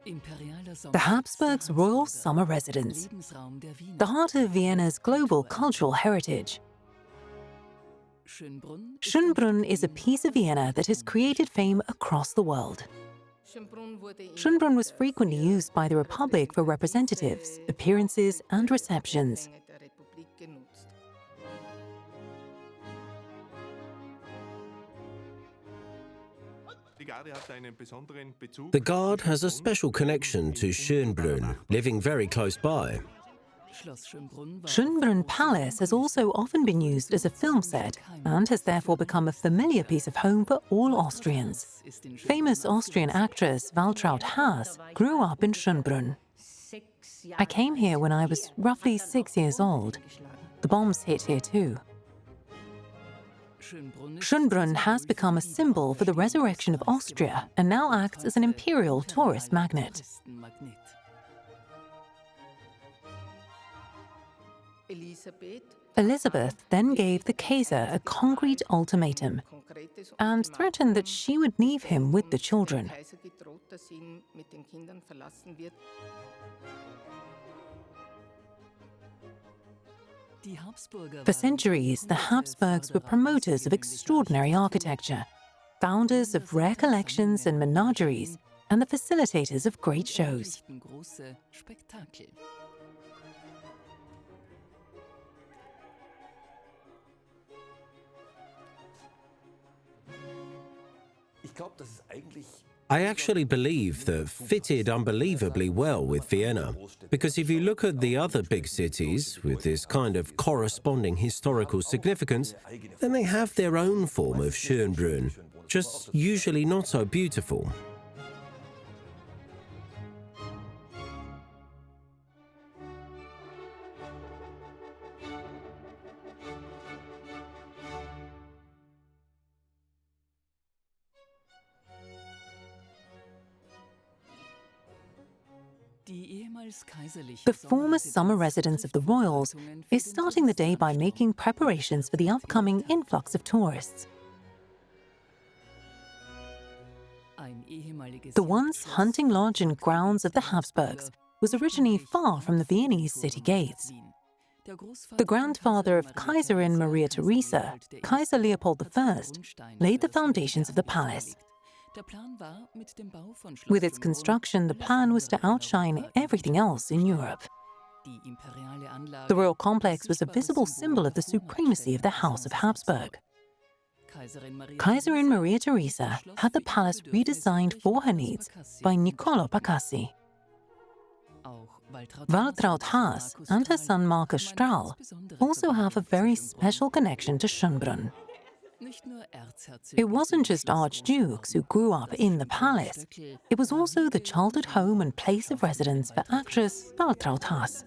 The Habsburgs' royal summer residence, the heart of Vienna's global cultural heritage. Schönbrunn is a piece of Vienna that has created fame across the world. Schönbrunn was frequently used by the Republic for representatives, appearances, and receptions. The Guard has a special connection to Schönbrunn, living very close by. Schönbrunn Palace has also often been used as a film set and has therefore become a familiar piece of home for all Austrians. Famous Austrian actress Waltraud Haas grew up in Schönbrunn. I came here when I was roughly 6 years old. The bombs hit here too. Schönbrunn has become a symbol for the resurrection of Austria and now acts as an imperial tourist magnet. Elizabeth then gave the Kaiser a concrete ultimatum and threatened that she would leave him with the children. For centuries, the Habsburgs were promoters of extraordinary architecture, founders of rare collections and menageries, and the facilitators of great shows. I actually believe that fitted unbelievably well with Vienna, because if you look at the other big cities with this kind of corresponding historical significance, then they have their own form of Schönbrunn, just usually not so beautiful. The former summer residence of the royals is starting the day by making preparations for the upcoming influx of tourists. The once hunting lodge and grounds of the Habsburgs was originally far from the Viennese city gates. The grandfather of Kaiserin Maria Theresa, Kaiser Leopold I, laid the foundations of the palace. With its construction, the plan was to outshine everything else in Europe. The royal complex was a visible symbol of the supremacy of the House of Habsburg. Kaiserin Maria Theresa had the palace redesigned for her needs by Niccolò Pacassi. Waltraud Haas and her son Markus Strahl also have a very special connection to Schönbrunn. It wasn't just archdukes who grew up in the palace. It was also the childhood home and place of residence for actress Waltraud Haas.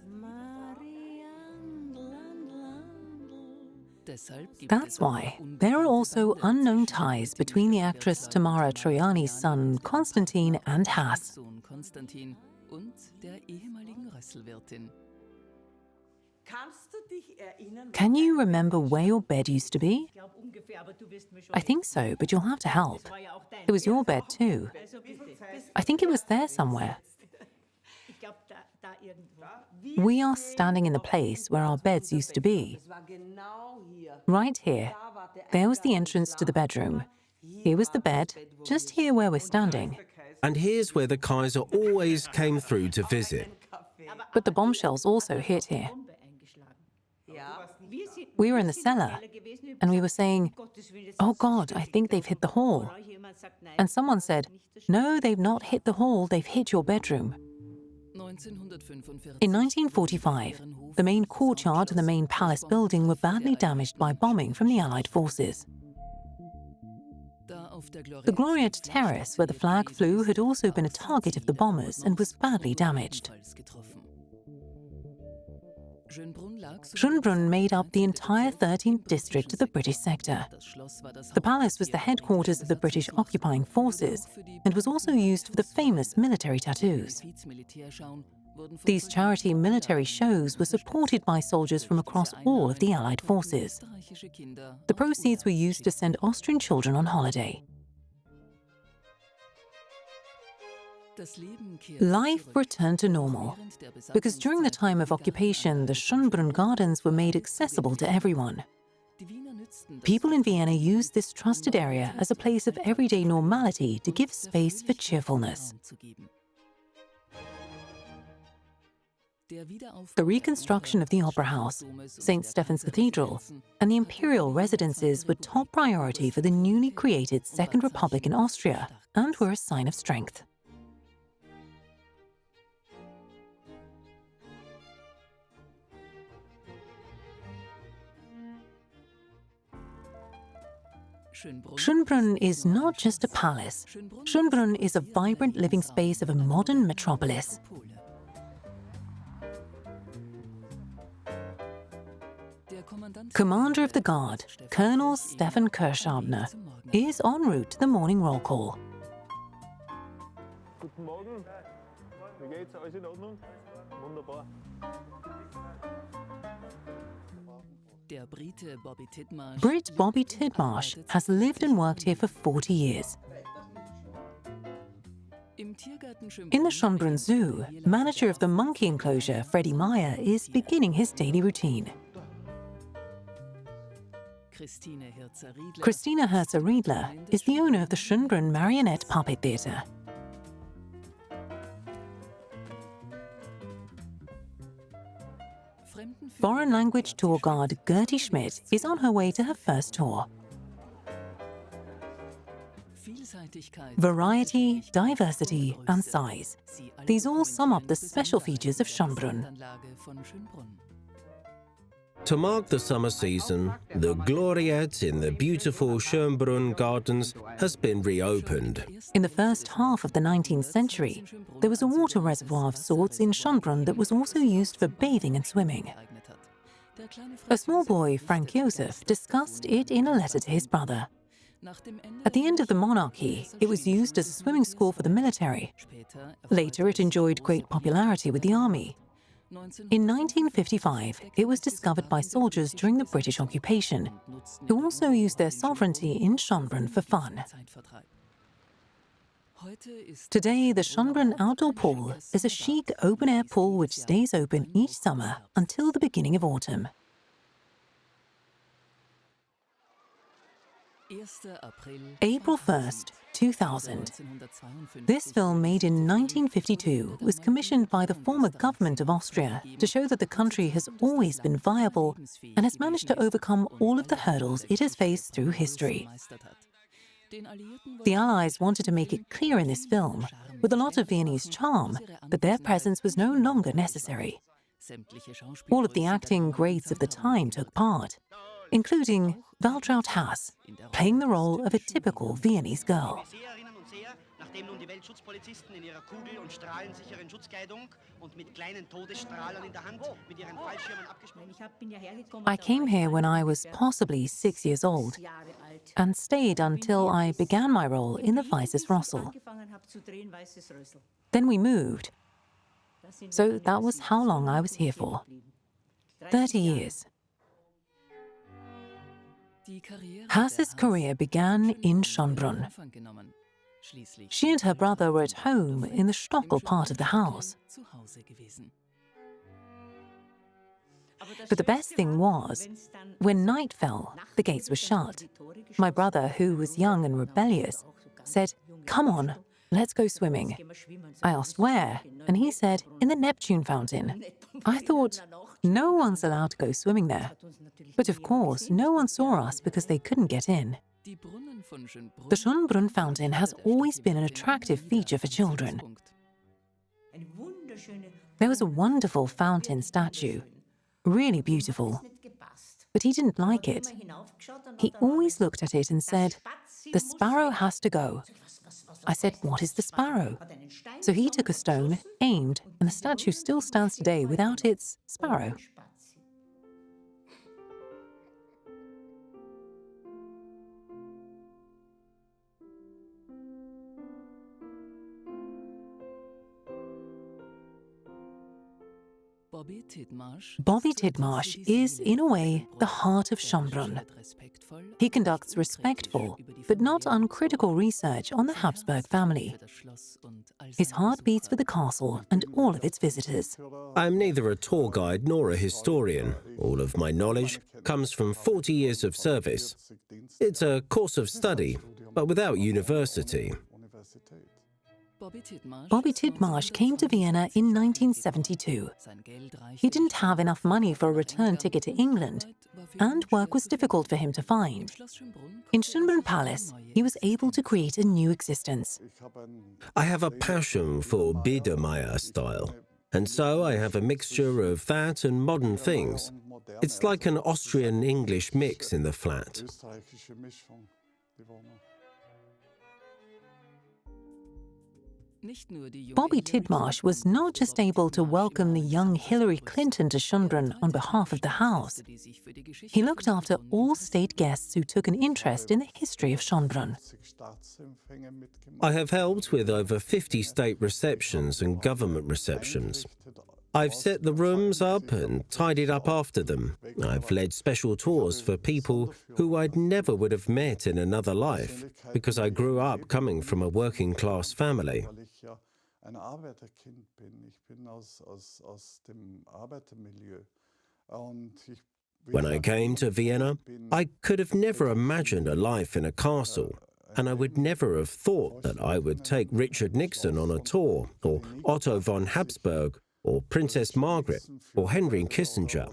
That's why there are also unknown ties between the actress Tamara Trojani's son Konstantin and Haas. Can you remember where your bed used to be? I think so, but you'll have to help. It was your bed too. I think it was there somewhere. We are standing in the place where our beds used to be. Right here. There was the entrance to the bedroom. Here was the bed, just here where we're standing. And here's where the Kaiser always came through to visit. But the bombshells also hit here. We were in the cellar, and we were saying, "Oh God, I think they've hit the hall." And someone said, "No, they've not hit the hall, they've hit your bedroom." In 1945, the main courtyard and the main palace building were badly damaged by bombing from the Allied forces. The Gloriette Terrace, where the flag flew, had also been a target of the bombers and was badly damaged. Schönbrunn made up the entire 13th district of the British sector. The palace was the headquarters of the British occupying forces and was also used for the famous military tattoos. These charity military shows were supported by soldiers from across all of the Allied forces. The proceeds were used to send Austrian children on holiday. Life returned to normal, because during the time of occupation, the Schönbrunn Gardens were made accessible to everyone. People in Vienna used this trusted area as a place of everyday normality to give space for cheerfulness. The reconstruction of the Opera House, St. Stephen's Cathedral, and the Imperial Residences were top priority for the newly created Second Republic in Austria and were a sign of strength. Schönbrunn is not just a palace. Schönbrunn is a vibrant living space of a modern metropolis. Commander of the Guard, Colonel Stefan Kirschabner, is en route to the morning roll call. Guten Morgen. Wie geht's? Alles in Ordnung? Wunderbar. Brit Bobby Tidmarsh has lived and worked here for 40 years. In the Schönbrunn Zoo, manager of the monkey enclosure, Freddie Meyer, is beginning his daily routine. Christina Herzer-Riedler is the owner of the Schönbrunn Marionette Puppet Theatre. Foreign language tour guide Gertie Schmidt is on her way to her first tour. Variety, diversity, and size. These all sum up the special features of Schönbrunn. To mark the summer season, the Gloriette in the beautiful Schönbrunn Gardens has been reopened. In the first half of the 19th century, there was a water reservoir of sorts in Schönbrunn that was also used for bathing and swimming. A small boy, Franz Joseph, discussed it in a letter to his brother. At the end of the monarchy, it was used as a swimming school for the military. Later, it enjoyed great popularity with the army. In 1955, it was discovered by soldiers during the British occupation, who also used their sovereignty in Schönbrunn for fun. Today, the Schönbrunn outdoor pool is a chic open-air pool which stays open each summer until the beginning of autumn. April 1st, 2000. This film, made in 1952, was commissioned by the former government of Austria to show that the country has always been viable and has managed to overcome all of the hurdles it has faced through history. The Allies wanted to make it clear in this film, with a lot of Viennese charm, that their presence was no longer necessary. All of the acting greats of the time took part, including Waltraud Haas, playing the role of a typical Viennese girl. Nachdem nun die Weltschutzpolizisten in ihrer kugel- und strahlensicheren Schutzkleidung und mit kleinen Todesstrahlern in der Hand mit ihren Fallschirmen abgesprungen. I came here when I was possibly 6 years old and stayed until I began my role in the Weißes Rössel. Then we moved. So that was how long I was here for. 30 years. Haas's career began in Schönbrunn. She and her brother were at home in the Stockel part of the house. But the best thing was, when night fell, the gates were shut. My brother, who was young and rebellious, said, "Come on, let's go swimming." I asked where, and he said, "In the Neptune fountain." I thought, no one's allowed to go swimming there. But of course, no one saw us because they couldn't get in. The Schönbrunn fountain has always been an attractive feature for children. There was a wonderful fountain statue, really beautiful, but he didn't like it. He always looked at it and said, "The sparrow has to go." I said, "What is the sparrow?" So he took a stone, aimed, and the statue still stands today without its sparrow. Bobby Tidmarsh is, in a way, the heart of Schönbrunn. He conducts respectful, but not uncritical research on the Habsburg family. His heart beats for the castle and all of its visitors. I'm neither a tour guide nor a historian. All of my knowledge comes from 40 years of service. It's a course of study, but without university. Bobby Tidmarsh came to Vienna in 1972. He didn't have enough money for a return ticket to England, and work was difficult for him to find. In Schönbrunn Palace, he was able to create a new existence. I have a passion for Biedermeier style, and so I have a mixture of that and modern things. It's like an Austrian-English mix in the flat. Bobby Tidmarsh was not just able to welcome the young Hillary Clinton to Schönbrunn on behalf of the house. He looked after all state guests who took an interest in the history of Schönbrunn. I have helped with over 50 state receptions and government receptions. I've set the rooms up and tidied up after them. I've led special tours for people who I'd never would have met in another life, because I grew up coming from a working-class family. When I came to Vienna, I could have never imagined a life in a castle, and I would never have thought that I would take Richard Nixon on a tour, or Otto von Habsburg, or Princess Margaret, or Henry Kissinger.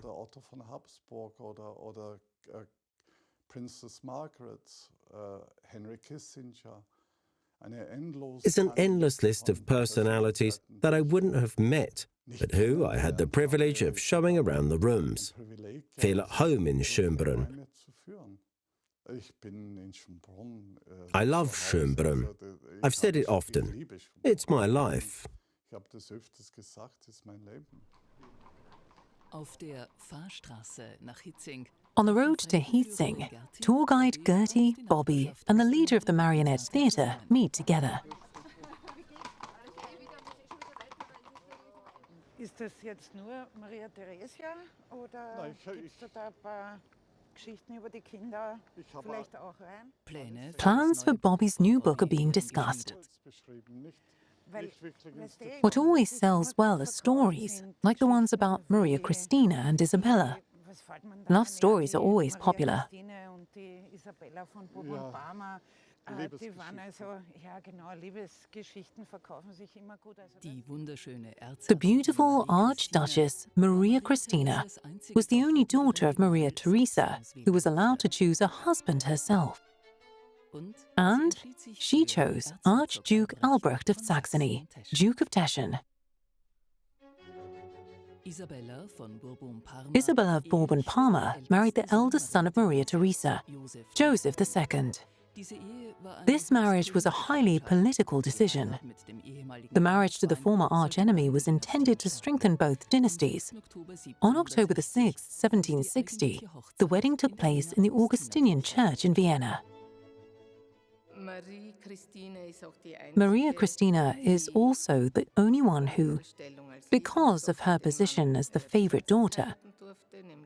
It's an endless list of personalities that I wouldn't have met, but who I had the privilege of showing around the rooms. Feel at home in Schönbrunn. I love Schönbrunn. I've said it often. It's my life. On the road to Hietzing, tour guide Gertie, Bobby, and the leader of the Marionette Theatre meet together. Ist das jetzt nur Maria Theresa oder gibt's da ein paar Geschichten über die Kinder vielleicht auch rein? Plans for Bobby's new book are being discussed. What always sells well are stories, like the ones about Maria Christina and Isabella. Love stories are always popular. The beautiful Archduchess Maria Christina was the only daughter of Maria Theresa who was allowed to choose a husband herself. And she chose Archduke Albrecht of Saxony, Duke of Teschen. Isabella of Bourbon-Parma married the eldest son of Maria Theresa, Joseph II. This marriage was a highly political decision. The marriage to the former archenemy was intended to strengthen both dynasties. On October 6, 1760, the wedding took place in the Augustinian church in Vienna. Maria Christina is also the only one who, because of her position as the favorite daughter,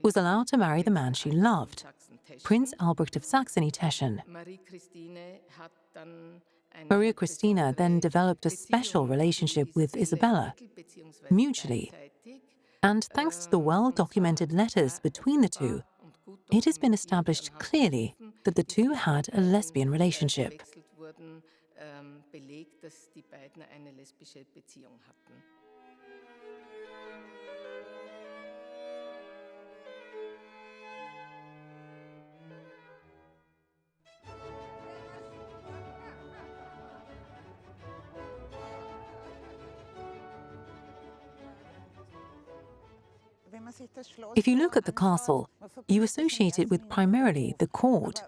was allowed to marry the man she loved, Prince Albrecht of Saxony-Teschen. Maria Christina then developed a special relationship with Isabella, mutually, and thanks to the well-documented letters between the two, it has been established clearly that the two had a lesbian relationship. If you look at the castle, you associate it with primarily the court.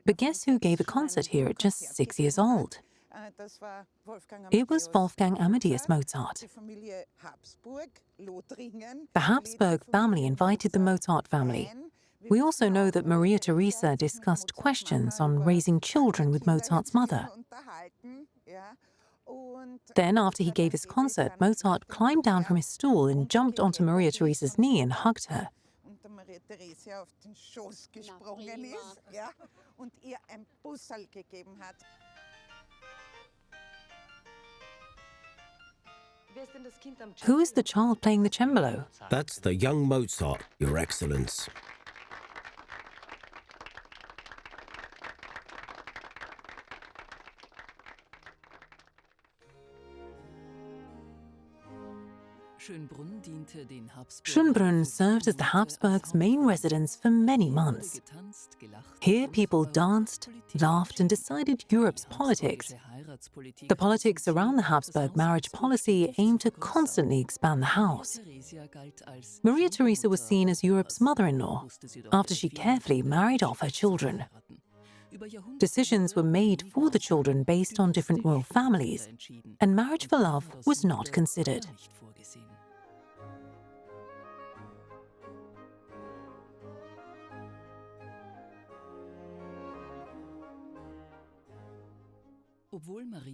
But guess who gave a concert here at just 6 years old? It was Wolfgang Amadeus Mozart. The Habsburg family invited the Mozart family. We also know that Maria Theresa discussed questions on raising children with Mozart's mother. Then, after he gave his concert, Mozart climbed down from his stool and jumped onto Maria Theresa's knee and hugged her. Und der Maria Theresa auf den Schoß gesprungen ist, ja, und ihr ein Busserl gegeben hat. Who is the child playing the cembalo? That's the young Mozart, Your Excellence. Schönbrunn served as the Habsburgs' main residence for many months. Here people danced, laughed and decided Europe's politics. The politics around the Habsburg marriage policy aimed to constantly expand the house. Maria Theresa was seen as Europe's mother-in-law after she carefully married off her children. Decisions were made for the children based on different royal families, and marriage for love was not considered.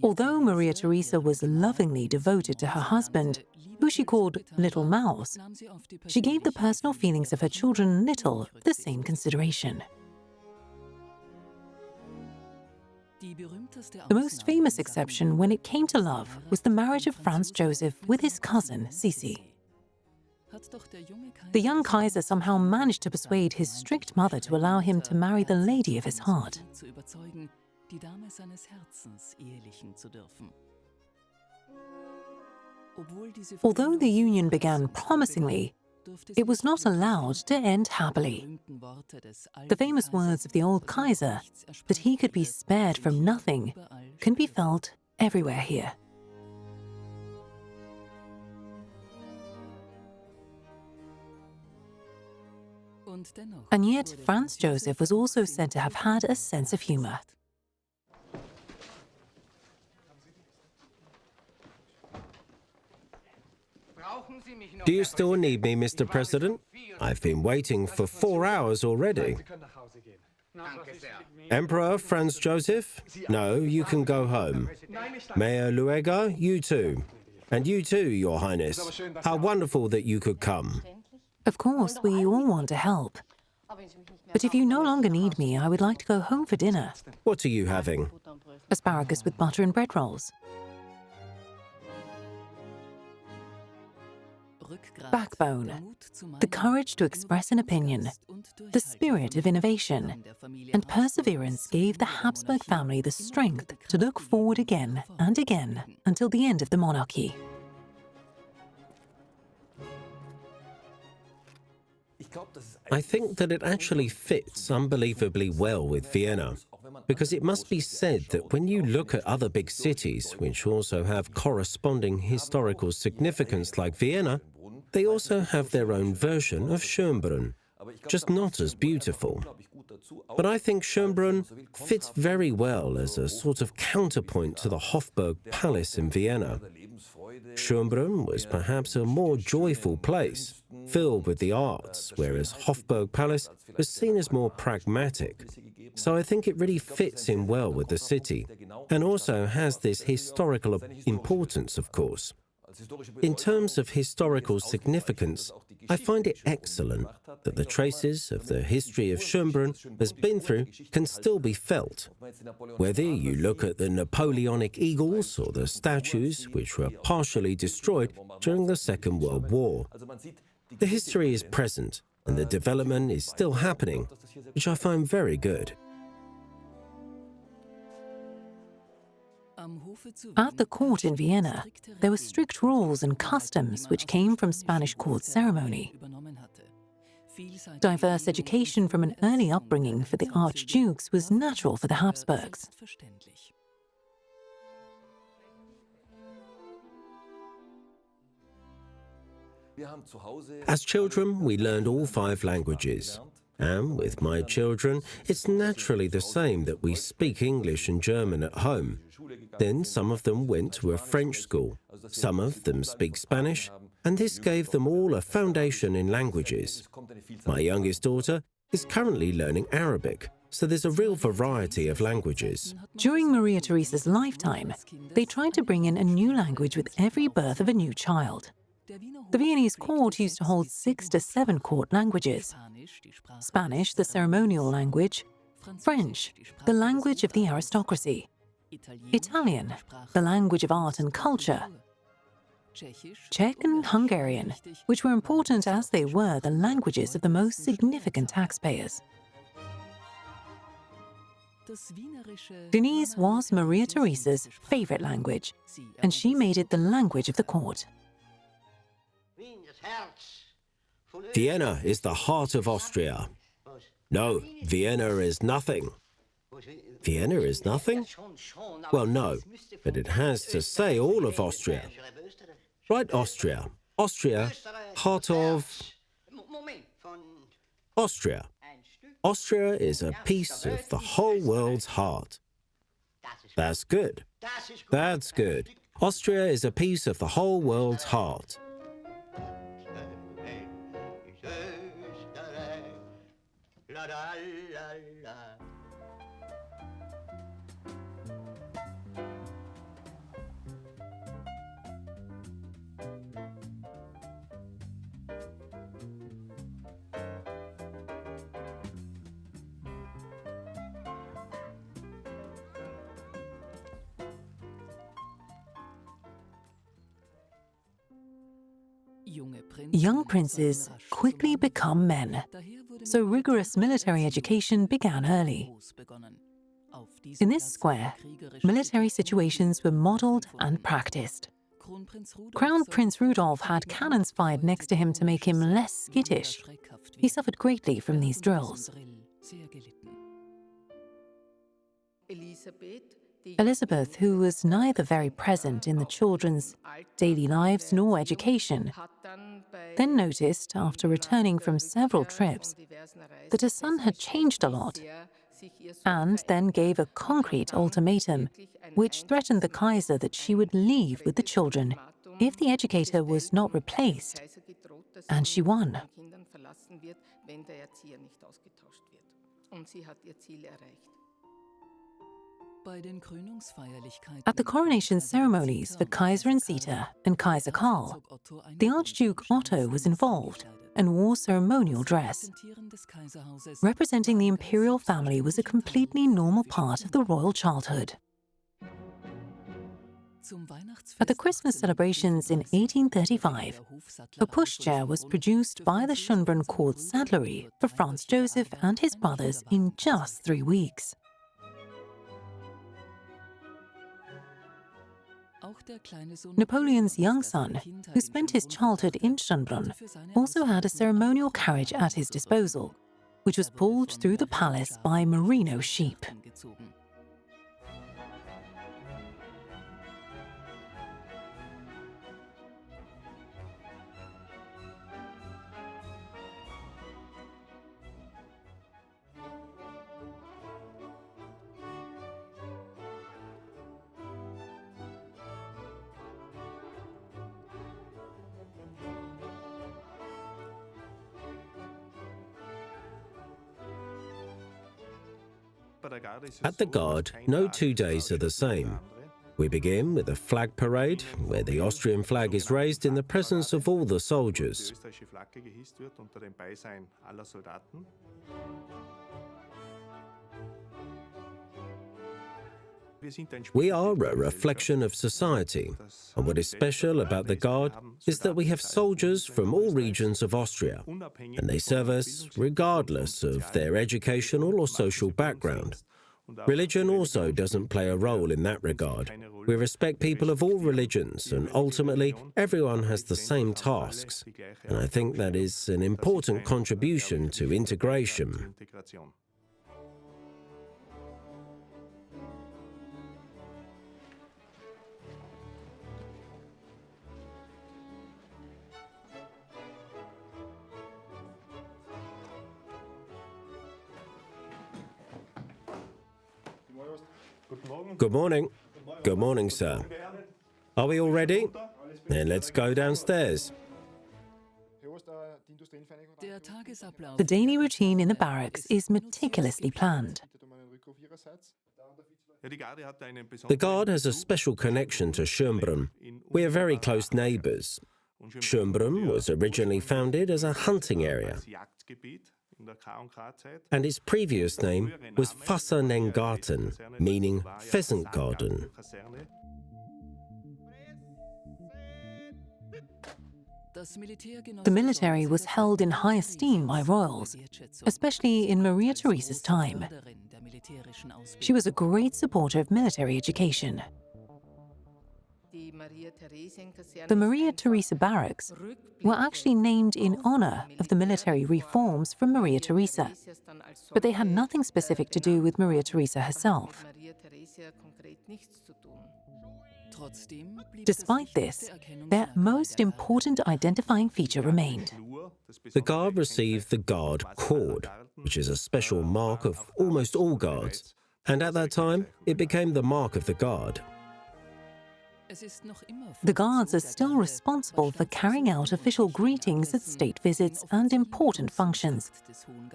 Although Maria Theresa was lovingly devoted to her husband, who she called Little Mouse, she gave the personal feelings of her children little the same consideration. The most famous exception when it came to love was the marriage of Franz Joseph with his cousin Sisi. The young Kaiser somehow managed to persuade his strict mother to allow him to marry the lady of his heart. Although the union began promisingly, it was not allowed to end happily. The famous words of the old Kaiser, that he could be spared from nothing, can be felt everywhere here. And yet, Franz Joseph was also said to have had a sense of humor. Do you still need me, Mr. President? I've been waiting for 4 hours already. Emperor Franz Joseph? No, you can go home. Mayor Luega, you too. And you too, Your Highness. How wonderful that you could come. Of course, we all want to help. But if you no longer need me, I would like to go home for dinner. What are you having? Asparagus with butter and bread rolls. Backbone, the courage to express an opinion, the spirit of innovation, and perseverance gave the Habsburg family the strength to look forward again and again until the end of the monarchy. I think that it actually fits unbelievably well with Vienna, because it must be said that when you look at other big cities, which also have corresponding historical significance like Vienna, they also have their own version of Schönbrunn, just not as beautiful. But I think Schönbrunn fits very well as a sort of counterpoint to the Hofburg Palace in Vienna. Schönbrunn was perhaps a more joyful place, filled with the arts, whereas Hofburg Palace was seen as more pragmatic. So I think it really fits in well with the city, and also has this historical importance, of course. In terms of historical significance, I find it excellent that the traces of the history of Schönbrunn has been through can still be felt. Whether you look at the Napoleonic eagles or the statues which were partially destroyed during the Second World War. The history is present and the development is still happening, which I find very good. At the court in Vienna, there were strict rules and customs which came from Spanish court ceremony. Diverse education from an early upbringing for the archdukes was natural for the Habsburgs. As children, we learned all 5 languages. And with my children, it's naturally the same that we speak English and German at home. Then some of them went to a French school, some of them speak Spanish, and this gave them all a foundation in languages. My youngest daughter is currently learning Arabic, so there's a real variety of languages. During Maria Theresa's lifetime, they tried to bring in a new language with every birth of a new child. The Viennese court used to hold 6 to 7 court languages: Spanish, the ceremonial language; French, the language of the aristocracy; Italian, the language of art and culture; Czech and Hungarian, which were important as they were the languages of the most significant taxpayers. Viennese was Maria Theresa's favorite language, and she made it the language of the court. Vienna is the heart of Austria. No, Vienna is nothing. Vienna is nothing? Well, no, but it has to say all of Austria. Right, Austria. Austria, heart of Austria. Austria is a piece of the whole world's heart. That's good. That's good. Austria is a piece of the whole world's heart. Young princes quickly become men, so rigorous military education began early. In this square, military situations were modelled and practiced. Crown Prince Rudolf had cannons fired next to him to make him less skittish. He suffered greatly from these drills. Elizabeth, who was neither very present in the children's daily lives nor education, then noticed, after returning from several trips, that her son had changed a lot, and then gave a concrete ultimatum, which threatened the Kaiser that she would leave with the children if the educator was not replaced, and she won. At the coronation ceremonies for Kaiser Sita and Kaiser Karl, the Archduke Otto was involved and wore ceremonial dress. Representing the imperial family was a completely normal part of the royal childhood. At the Christmas celebrations in 1835, a pushchair was produced by the Schönbrunn court saddlery for Franz Joseph and his brothers in just 3 weeks. Napoleon's young son, who spent his childhood in Schönbrunn, also had a ceremonial carriage at his disposal, which was pulled through the palace by merino sheep. At the Guard, no 2 days are the same. We begin with a flag parade, where the Austrian flag is raised in the presence of all the soldiers. We are a reflection of society, and what is special about the Guard is that we have soldiers from all regions of Austria, and they serve us regardless of their educational or social background. Religion also doesn't play a role in that regard. We respect people of all religions, and ultimately everyone has the same tasks, and I think that is an important contribution to integration. Good morning. Good morning, sir. Are we all ready? Then let's go downstairs. The daily routine in the barracks is meticulously planned. The Guard has a special connection to Schönbrunn. We are very close neighbours. Schönbrunn was originally founded as a hunting area, and its previous name was Fasanengarten, meaning pheasant garden. The military was held in high esteem by royals, especially in Maria Theresa's time. She was a great supporter of military education. The Maria Theresa barracks were actually named in honor of the military reforms from Maria Theresa, but they had nothing specific to do with Maria Theresa herself. Despite this, their most important identifying feature remained. The Guard received the Guard cord, which is a special mark of almost all Guards, and at that time it became the mark of the Guard. The Guards are still responsible for carrying out official greetings at state visits and important functions,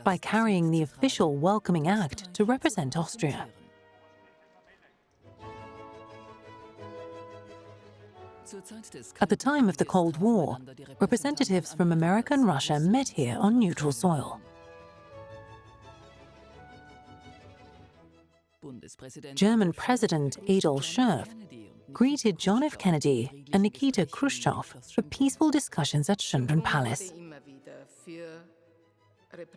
by carrying the official welcoming act to represent Austria. At the time of the Cold War, representatives from America and Russia met here on neutral soil. German President Adolf Schurf greeted John F. Kennedy and Nikita Khrushchev for peaceful discussions at Schönbrunn Palace.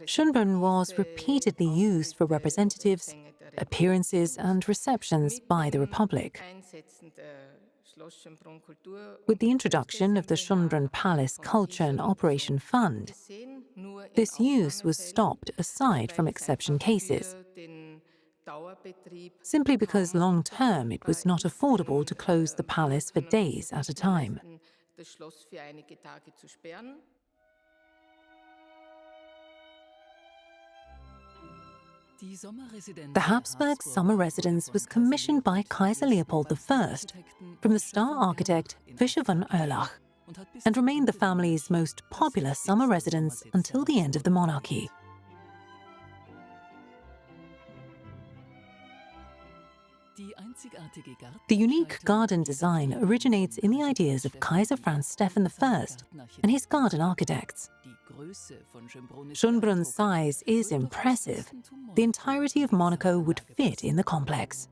Schönbrunn was repeatedly used for representatives, appearances and receptions by the Republic. With the introduction of the Schönbrunn Palace Culture and Operation Fund, this use was stopped aside from exception cases, simply because long-term it was not affordable to close the palace for days at a time. The Habsburg summer residence was commissioned by Kaiser Leopold I from the star architect Fischer von Erlach and remained the family's most popular summer residence until the end of the monarchy. The unique garden design originates in the ideas of Kaiser Franz Stephan I and his garden architects. Schönbrunn's size is impressive. The entirety of Monaco would fit in the complex.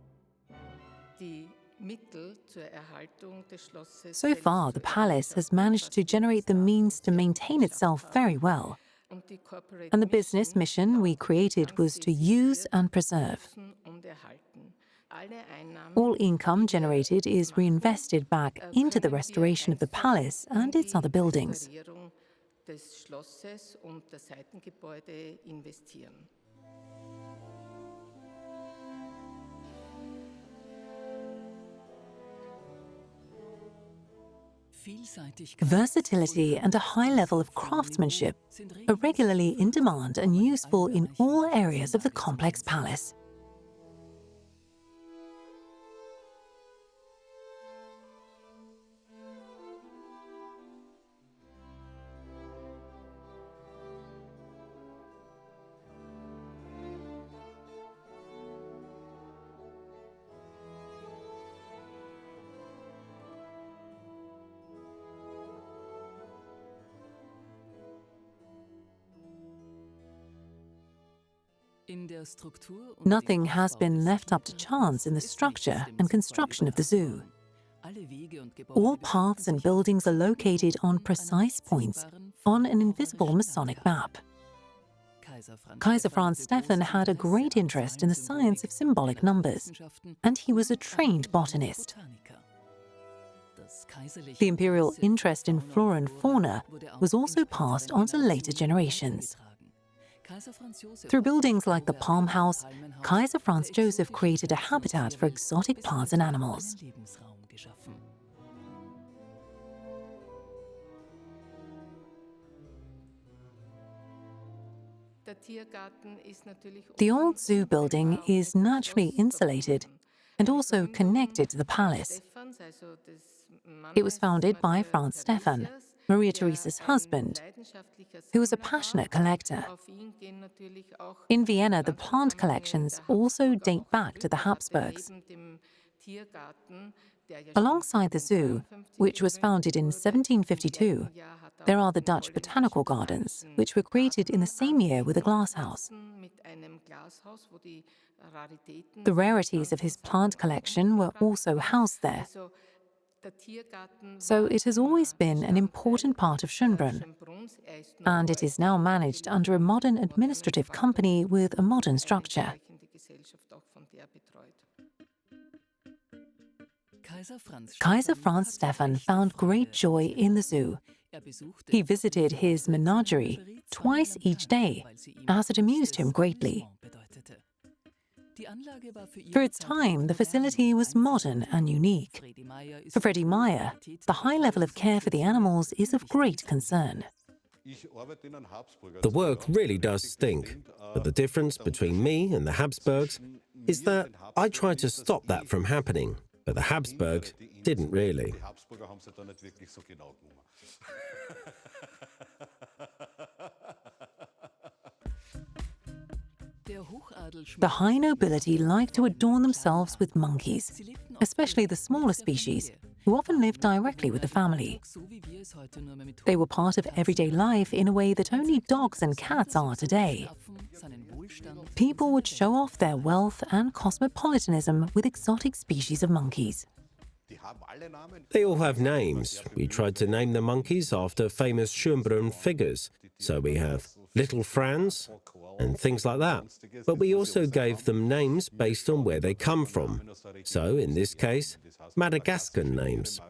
So far, the palace has managed to generate the means to maintain itself very well. And the business mission we created was to use and preserve. All income generated is reinvested back into the restoration of the palace and its other buildings. Versatility and a high level of craftsmanship are regularly in demand and useful in all areas of the complex palace. Nothing has been left up to chance in the structure and construction of the zoo. All paths and buildings are located on precise points on an invisible Masonic map. Kaiser Franz Stephan had a great interest in the science of symbolic numbers, and he was a trained botanist. The imperial interest in flora and fauna was also passed on to later generations. Through buildings like the Palm House, Kaiser Franz Joseph created a habitat for exotic plants and animals. The old zoo building is naturally insulated and also connected to the palace. It was founded by Franz Stephan, Maria Theresa's husband, who was a passionate collector. In Vienna, the plant collections also date back to the Habsburgs. Alongside the zoo, which was founded in 1752, there are the Dutch botanical gardens, which were created in the same year with a glasshouse. The rarities of his plant collection were also housed there. So it has always been an important part of Schönbrunn, and it is now managed under a modern administrative company with a modern structure. Kaiser Franz Stephan found great joy in the zoo. He visited his menagerie twice each day, as it amused him greatly. For its time, the facility was modern and unique. For Freddie Meyer, the high level of care for the animals is of great concern. The work really does stink, but the difference between me and the Habsburgs is that I tried to stop that from happening, but the Habsburgs didn't really. The high nobility liked to adorn themselves with monkeys, especially the smaller species, who often lived directly with the family. They were part of everyday life in a way that only dogs and cats are today. People would show off their wealth and cosmopolitanism with exotic species of monkeys. They all have names. We tried to name the monkeys after famous Schönbrunn figures. So we have Little Franz and things like that. But we also gave them names based on where they come from. So, in this case, Madagascar names.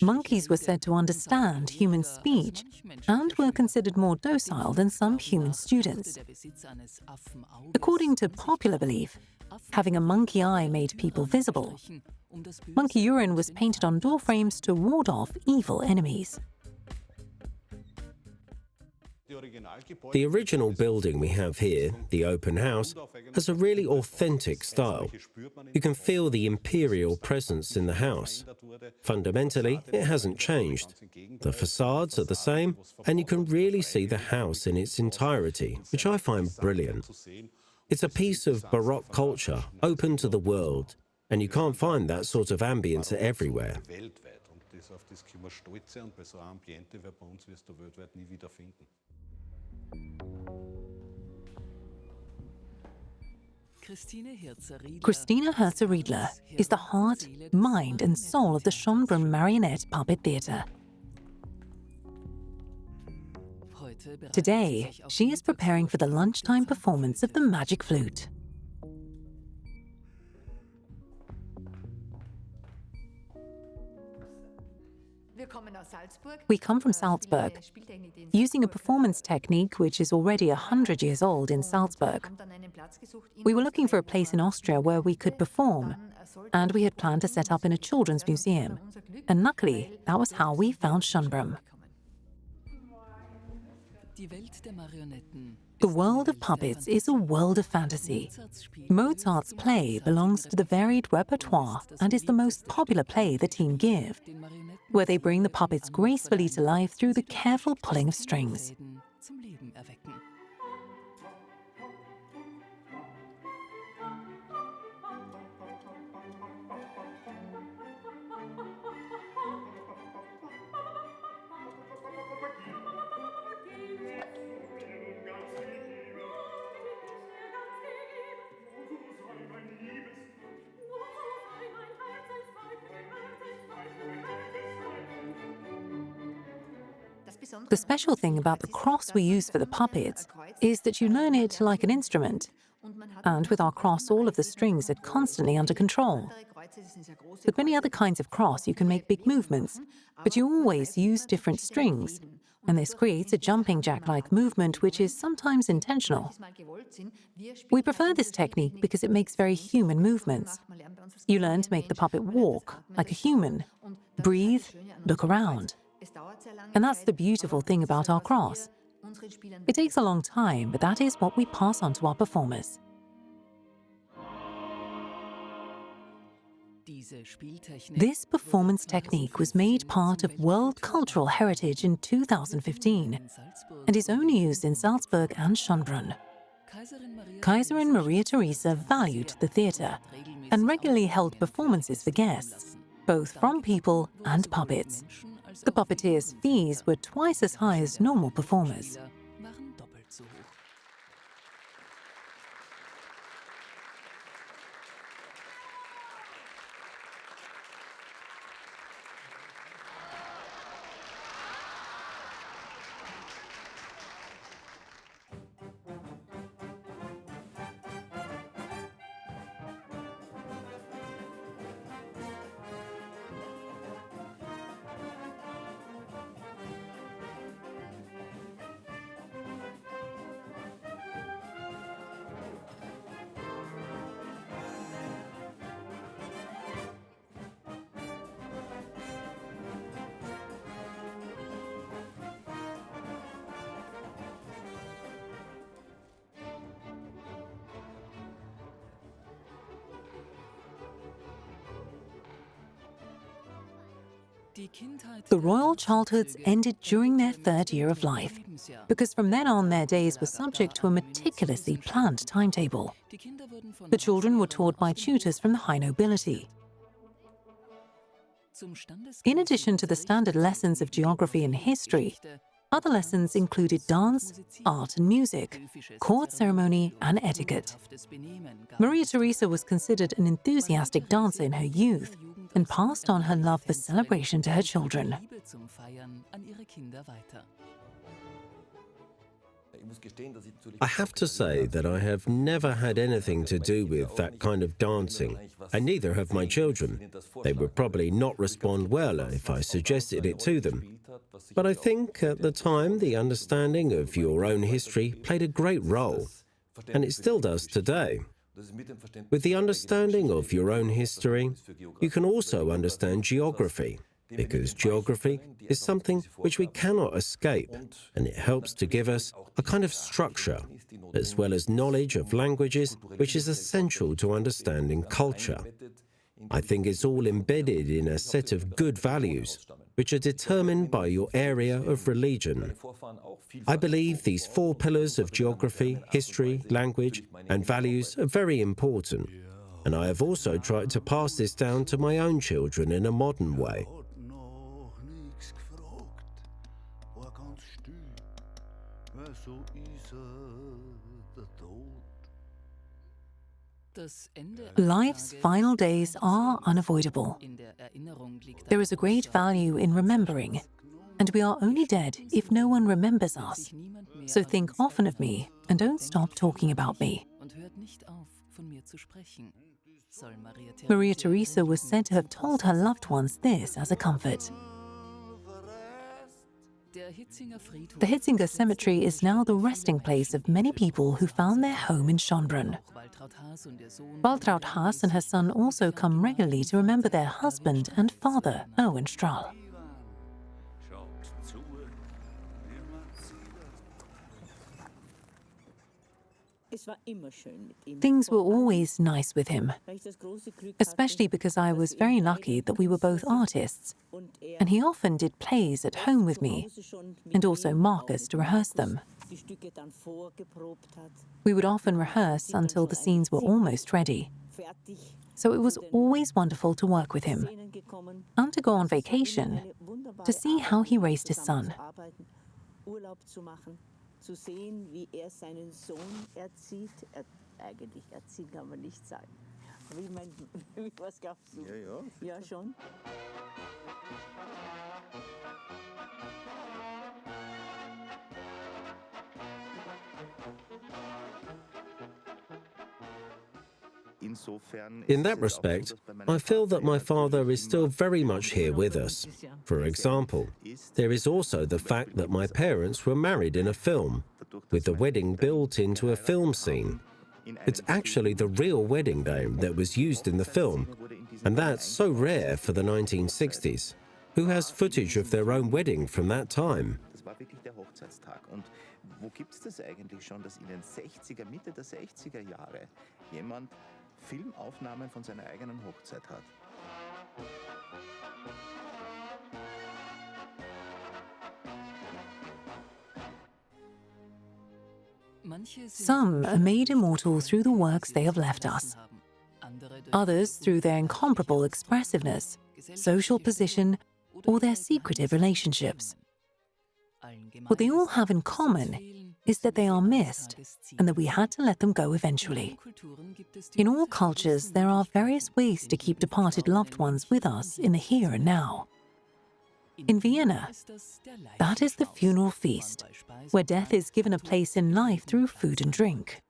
Monkeys were said to understand human speech and were considered more docile than some human students. According to popular belief, having a monkey eye made people visible. Monkey urine was painted on door frames to ward off evil enemies. The original building we have here, the open house, has a really authentic style. You can feel the imperial presence in the house. Fundamentally, it hasn't changed. The facades are the same, and you can really see the house in its entirety, which I find brilliant. It's a piece of Baroque culture, open to the world, and you can't find that sort of ambience everywhere. Christina Herzer-Riedler is the heart, mind and soul of the Schönbrunn Marionette Puppet Theatre. Today, she is preparing for the lunchtime performance of the Magic Flute. We come from Salzburg. Using a performance technique which is already 100 years old in Salzburg, we were looking for a place in Austria where we could perform, and we had planned to set up in a children's museum. And luckily, that was how we found Schönbrunn. The world of puppets is a world of fantasy. Mozart's play belongs to the varied repertoire and is the most popular play the team give, where they bring the puppets gracefully to life through the careful pulling of strings. The special thing about the cross we use for the puppets is that you learn it like an instrument. And with our cross, all of the strings are constantly under control. With many other kinds of cross, you can make big movements, but you always use different strings. And this creates a jumping jack-like movement, which is sometimes intentional. We prefer this technique because it makes very human movements. You learn to make the puppet walk like a human, breathe, look around. And that's the beautiful thing about our cross. It takes a long time, but that is what we pass on to our performers. This performance technique was made part of World Cultural Heritage in 2015 and is only used in Salzburg and Schönbrunn. Kaiserin Maria Theresa valued the theatre and regularly held performances for guests, both from people and puppets. The puppeteers' fees were twice as high as normal performers. The royal childhoods ended during their third year of life, because from then on their days were subject to a meticulously planned timetable. The children were taught by tutors from the high nobility. In addition to the standard lessons of geography and history, other lessons included dance, art and music, court ceremony and etiquette. Maria Theresa was considered an enthusiastic dancer in her youth and passed on her love for celebration to her children. I have to say that I have never had anything to do with that kind of dancing, and neither have my children. They would probably not respond well if I suggested it to them. But I think at the time the understanding of your own history played a great role, and it still does today. With the understanding of your own history, you can also understand geography, because geography is something which we cannot escape, and it helps to give us a kind of structure, as well as knowledge of languages, which is essential to understanding culture. I think it's all embedded in a set of good values, which are determined by your area of religion. I believe these 4 pillars of geography, history, language, and values are very important, and I have also tried to pass this down to my own children in a modern way. Life's final days are unavoidable. There is a great value in remembering, and we are only dead if no one remembers us. So think often of me and don't stop talking about me. Maria Theresa was said to have told her loved ones this as a comfort. The Hitzinger Cemetery is now the resting place of many people who found their home in Schönbrunn. Waltraud Haas and her son also come regularly to remember their husband and father, Erwin Strahl. Things were always nice with him, especially because I was very lucky that we were both artists, and he often did plays at home with me, and also Marcus to rehearse them. We would often rehearse until the scenes were almost ready, so it was always wonderful to work with him, and to go on vacation, to see how he raised his son. Zu sehen, wie seinen Sohn erzieht. Eigentlich erziehen kann man nicht sagen. Was glaubst du? Ja, schon. In that respect, I feel that my father is still very much here with us. For example, there is also the fact that my parents were married in a film, with the wedding built into a film scene. It's actually the real wedding day that was used in the film, and that's so rare for the 1960s. Who has footage of their own wedding from that time? Wo gibt es das eigentlich schon, dass in den 60er, Mitte der 60er Jahre jemand Filmaufnahmen von seiner eigenen Hochzeit hat? Some are made immortal through the works they have left us, others through their incomparable expressiveness, social position, or their secretive relationships. What they all have in common is that they are missed and that we had to let them go eventually. In all cultures, there are various ways to keep departed loved ones with us in the here and now. In Vienna, that is the funeral feast, where death is given a place in life through food and drink.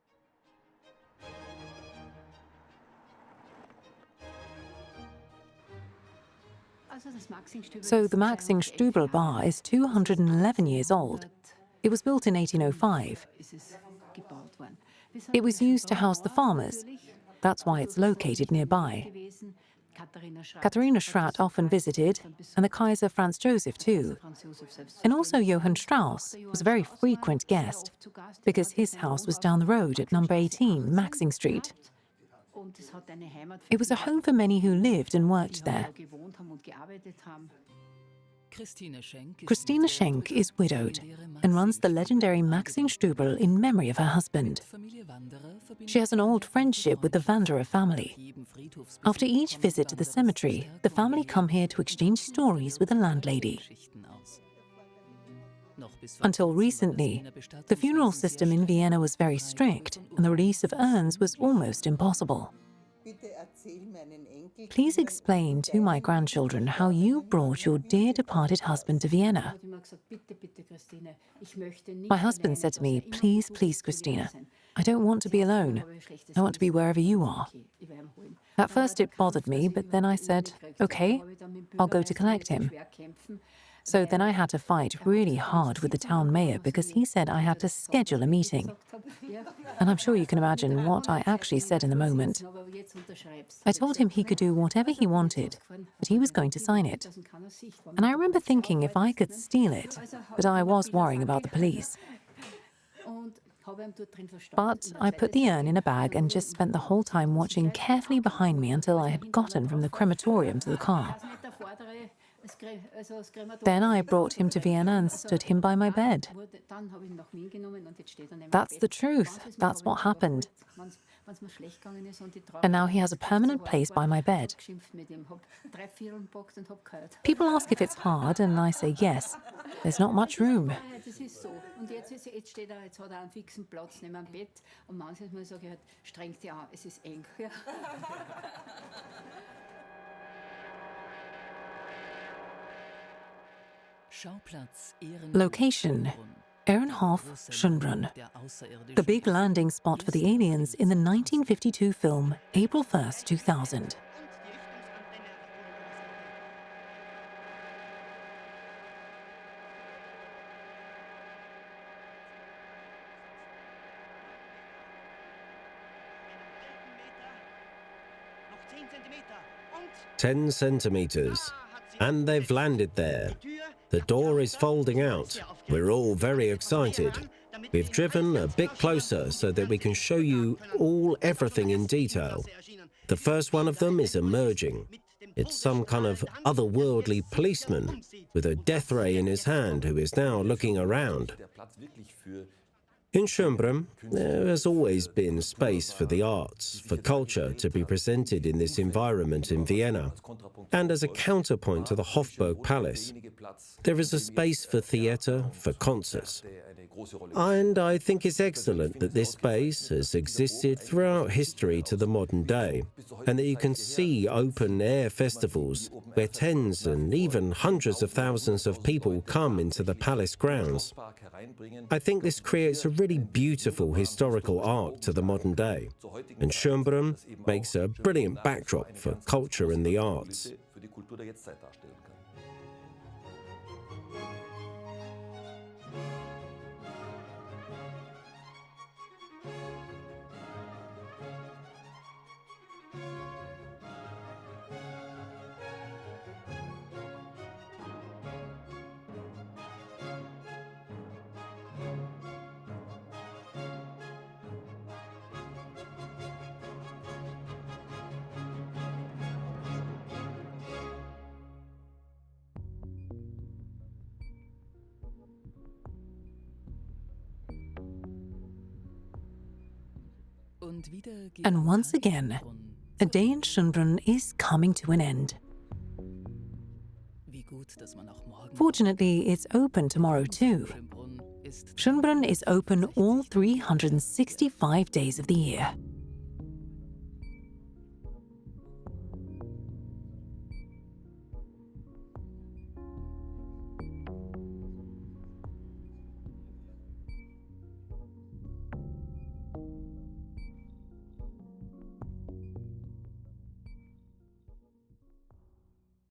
So the Maxing St³berl bar is 211 years old. It was built in 1805. It was used to house the farmers. That's why it's located nearby. Katharina Schratt often visited, and the Kaiser Franz Joseph too. And also Johann Strauss was a very frequent guest, because his house was down the road at number 18, Maxing Street. It was a home for many who lived and worked there. Christina Schenk is widowed and runs the legendary Maxing St³berl in memory of her husband. She has an old friendship with the Wanderer family. After each visit to the cemetery, the family come here to exchange stories with the landlady. Until recently, the funeral system in Vienna was very strict, and the release of urns was almost impossible. Please explain to my grandchildren how you brought your dear departed husband to Vienna. My husband said to me, "Please, please, Christina, I don't want to be alone. I want to be wherever you are." At first it bothered me, but then I said, "Okay, I'll go to collect him." So then I had to fight really hard with the town mayor because he said I had to schedule a meeting. And I'm sure you can imagine what I actually said in the moment. I told him he could do whatever he wanted, but he was going to sign it. And I remember thinking if I could steal it, but I was worrying about the police. But I put the urn in a bag and just spent the whole time watching carefully behind me until I had gotten from the crematorium to the car. Then I brought him to Vienna and stood him by my bed. That's the truth. That's what happened. And now he has a permanent place by my bed. People ask if it's hard, and I say yes. There's not much room. Location: Ehrenhof, Schönbrunn, the big landing spot for the aliens in the 1952 film April 1st, 2000. "10 centimeters. And they've landed there. The door is folding out. We're all very excited. We've driven a bit closer so that we can show you everything in detail. The first one of them is emerging. It's some kind of otherworldly policeman with a death ray in his hand who is now looking around. In Schönbrunn, there has always been space for the arts, for culture to be presented in this environment in Vienna. And as a counterpoint to the Hofburg Palace, there is a space for theatre, for concerts. And I think it's excellent that this space has existed throughout history to the modern day, and that you can see open-air festivals where tens and even hundreds of thousands of people come into the palace grounds. I think this creates a really beautiful historical arc to the modern day, and Schönbrunn makes a brilliant backdrop for culture and the arts. And once again, a day in Schönbrunn is coming to an end. Fortunately, it's open tomorrow too. Schönbrunn is open all 365 days of the year.